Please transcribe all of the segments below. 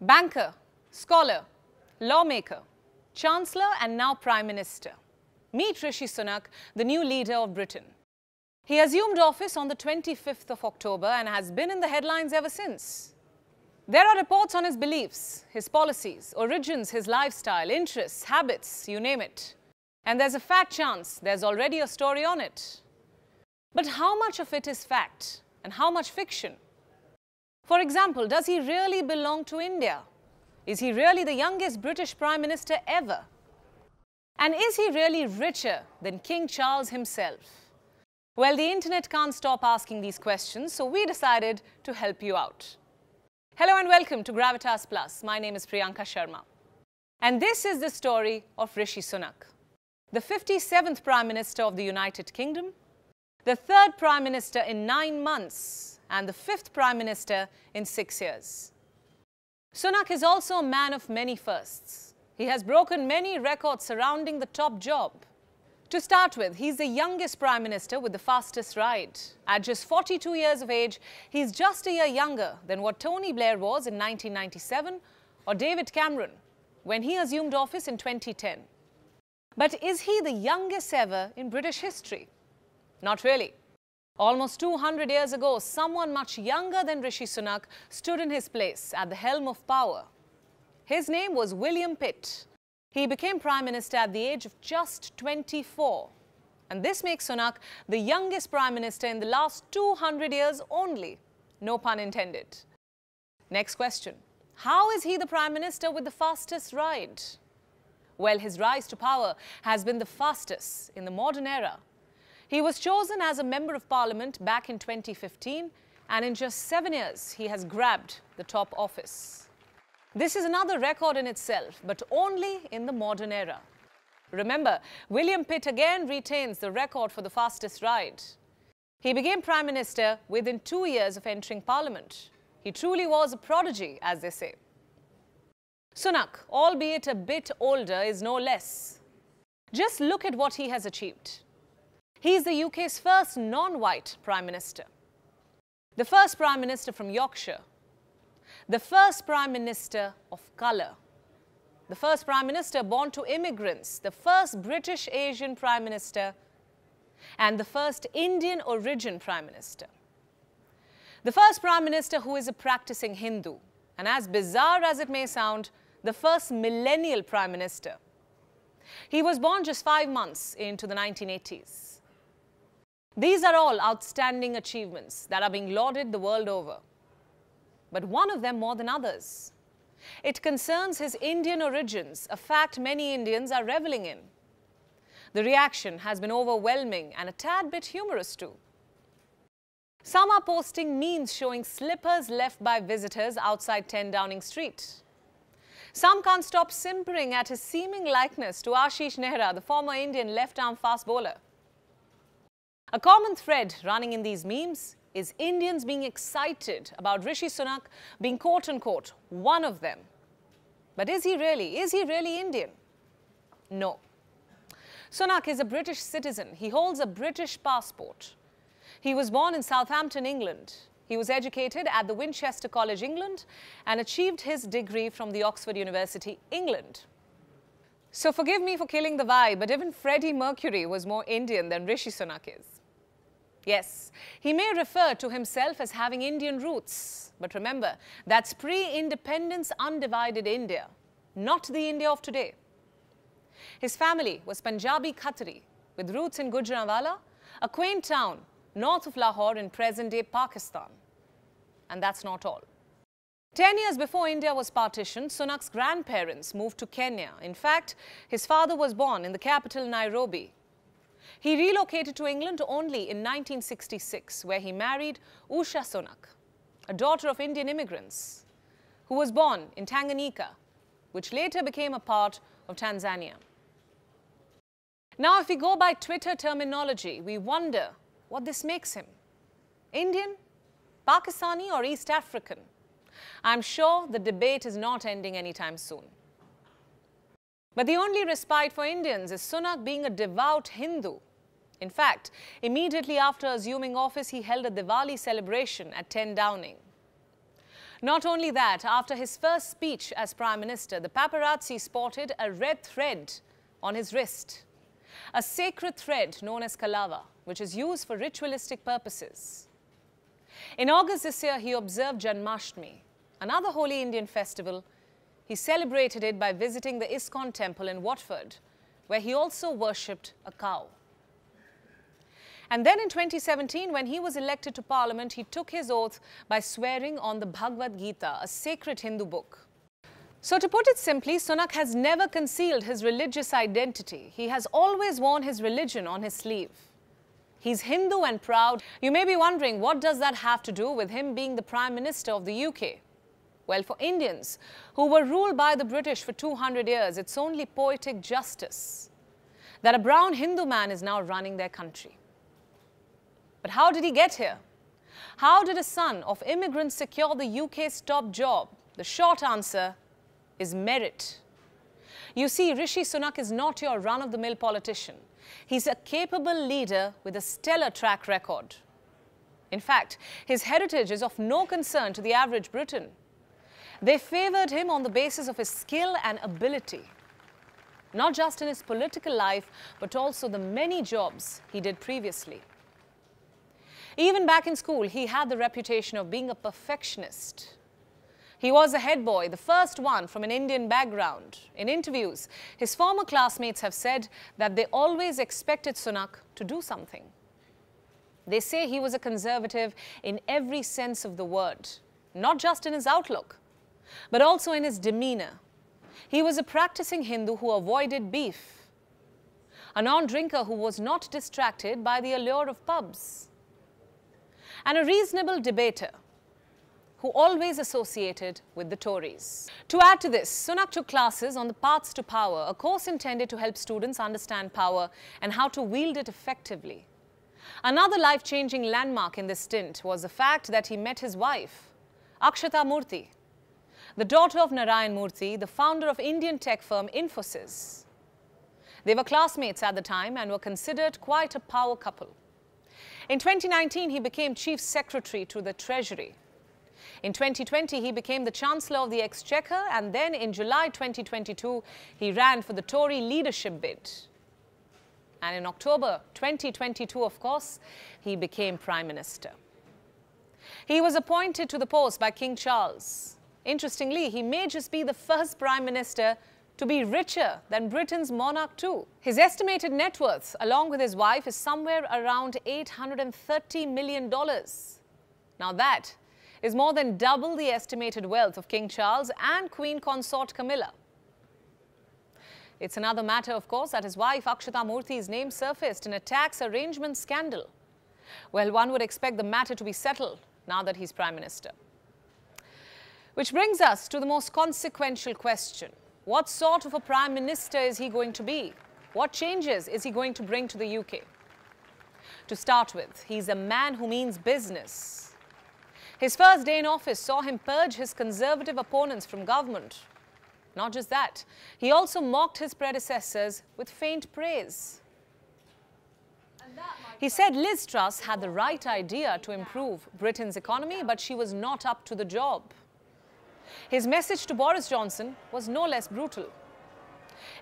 Banker, scholar, lawmaker, chancellor and now Prime Minister. Meet Rishi Sunak, the new leader of Britain. He assumed office on the 25th of October and has been in the headlines ever since. There are reports on his beliefs, his policies, origins, his lifestyle, interests, habits, you name it. And there's a fat chance there's already a story on it. But how much of it is fact and how much fiction? For example, does he really belong to India? Is he really the youngest British Prime Minister ever? And is he really richer than King Charles himself? Well, the internet can't stop asking these questions, so we decided to help you out. Hello and welcome to Gravitas Plus. My name is Priyanka Sharma. And this is the story of Rishi Sunak, the 57th Prime Minister of the United Kingdom, the 3rd Prime Minister in 9 months, and the 5th Prime Minister in 6 years. Sunak is also a man of many firsts. He has broken many records surrounding the top job. To start with, he's the youngest Prime Minister with the fastest ride. At just 42 years of age, he's just a year younger than what Tony Blair was in 1997 or David Cameron when he assumed office in 2010. But is he the youngest ever in British history? Not really. Almost 200 years ago, someone much younger than Rishi Sunak stood in his place at the helm of power. His name was William Pitt. He became Prime Minister at the age of just 24. And this makes Sunak the youngest Prime Minister in the last 200 years only. No pun intended. Next question. How is he the Prime Minister with the fastest ride? Well, his rise to power has been the fastest in the modern era. He was chosen as a Member of Parliament back in 2015, and in just 7 years, he has grabbed the top office. This is another record in itself, but only in the modern era. Remember, William Pitt again retains the record for the fastest ride. He became Prime Minister within 2 years of entering Parliament. He truly was a prodigy, as they say. Sunak, albeit a bit older, is no less. Just look at what he has achieved. He is the UK's first non-white Prime Minister, the first Prime Minister from Yorkshire, the first Prime Minister of colour, the first Prime Minister born to immigrants, the first British Asian Prime Minister, and the first Indian origin Prime Minister. The first Prime Minister who is a practicing Hindu, and as bizarre as it may sound, the first millennial Prime Minister. He was born just 5 months into the 1980s. These are all outstanding achievements that are being lauded the world over. But one of them more than others. It concerns his Indian origins, a fact many Indians are reveling in. The reaction has been overwhelming and a tad bit humorous too. Some are posting memes showing slippers left by visitors outside 10 Downing Street. Some can't stop simpering at his seeming likeness to Ashish Nehra, the former Indian left-arm fast bowler. A common thread running in these memes is Indians being excited about Rishi Sunak being quote-unquote one of them. But is he really? Is he really Indian? No. Sunak is a British citizen. He holds a British passport. He was born in Southampton, England. He was educated at the Winchester College, England, and achieved his degree from the Oxford University, England. So forgive me for killing the vibe, but even Freddie Mercury was more Indian than Rishi Sunak is. Yes, he may refer to himself as having Indian roots, but remember, that's pre-independence undivided India, not the India of today. His family was Punjabi Khatri, with roots in Gujranwala, a quaint town north of Lahore in present-day Pakistan. And that's not all. 10 years before India was partitioned, Sunak's grandparents moved to Kenya. In fact, his father was born in the capital Nairobi. He relocated to England only in 1966, where he married Usha Sunak, a daughter of Indian immigrants, who was born in Tanganyika, which later became a part of Tanzania. Now, if we go by Twitter terminology, we wonder what this makes him. Indian, Pakistani or East African? I'm sure the debate is not ending anytime soon. But the only respite for Indians is Sunak being a devout Hindu. In fact, immediately after assuming office, he held a Diwali celebration at 10 Downing. Not only that, after his first speech as Prime Minister, the paparazzi spotted a red thread on his wrist, a sacred thread known as kalava, which is used for ritualistic purposes. In August this year, he observed Janmashtami, another holy Indian festival. He celebrated it by visiting the ISKCON temple in Watford, where he also worshipped a cow. And then in 2017, when he was elected to Parliament, he took his oath by swearing on the Bhagavad Gita, a sacred Hindu book. So to put it simply, Sunak has never concealed his religious identity. He has always worn his religion on his sleeve. He's Hindu and proud. You may be wondering, what does that have to do with him being the Prime Minister of the UK? Well, for Indians who were ruled by the British for 200 years, it's only poetic justice that a brown Hindu man is now running their country. But how did he get here? How did a son of immigrants secure the UK's top job? The short answer is merit. You see, Rishi Sunak is not your run-of-the-mill politician. He's a capable leader with a stellar track record. In fact, his heritage is of no concern to the average Briton. They favoured him on the basis of his skill and ability, not just in his political life, but also the many jobs he did previously. Even back in school, he had the reputation of being a perfectionist. He was a head boy, the first one from an Indian background. In interviews, his former classmates have said that they always expected Sunak to do something. They say he was a conservative in every sense of the word, not just in his outlook, but also in his demeanour. He was a practicing Hindu who avoided beef, a non-drinker who was not distracted by the allure of pubs, and a reasonable debater who always associated with the Tories. To add to this, Sunak took classes on the paths to power, a course intended to help students understand power and how to wield it effectively. Another life-changing landmark in this stint was the fact that he met his wife, Akshata Murthy, the daughter of Narayan Murthy, the founder of Indian tech firm Infosys. They were classmates at the time and were considered quite a power couple. In 2019, he became Chief Secretary to the Treasury. In 2020, he became the Chancellor of the Exchequer, and then in July 2022, he ran for the Tory leadership bid. And in October 2022, of course, he became Prime Minister. He was appointed to the post by King Charles. Interestingly, he may just be the first Prime Minister to be richer than Britain's monarch too. His estimated net worth, along with his wife, is somewhere around $830 million. Now that is more than double the estimated wealth of King Charles and Queen Consort Camilla. It's another matter, of course, that his wife Akshata Murthy's name surfaced in a tax arrangement scandal. Well, one would expect the matter to be settled now that he's Prime Minister. Which brings us to the most consequential question. What sort of a Prime Minister is he going to be? What changes is he going to bring to the UK? To start with, he's a man who means business. His first day in office saw him purge his conservative opponents from government. Not just that, he also mocked his predecessors with faint praise. He said Liz Truss had the right idea to improve Britain's economy, but she was not up to the job. His message to Boris Johnson was no less brutal.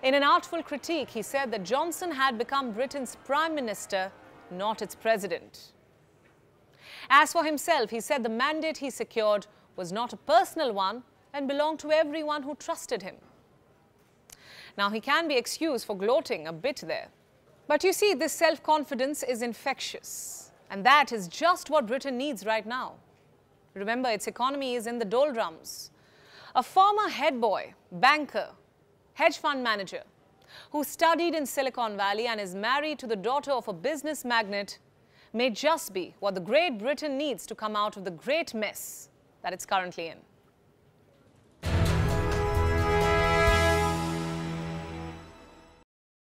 In an artful critique, he said that Johnson had become Britain's Prime Minister, not its President. As for himself, he said the mandate he secured was not a personal one and belonged to everyone who trusted him. Now, he can be excused for gloating a bit there. But you see, this self-confidence is infectious. And that is just what Britain needs right now. Remember, its economy is in the doldrums. A former head boy, banker, hedge fund manager, who studied in Silicon Valley and is married to the daughter of a business magnate, may just be what the Great Britain needs to come out of the great mess that it's currently in.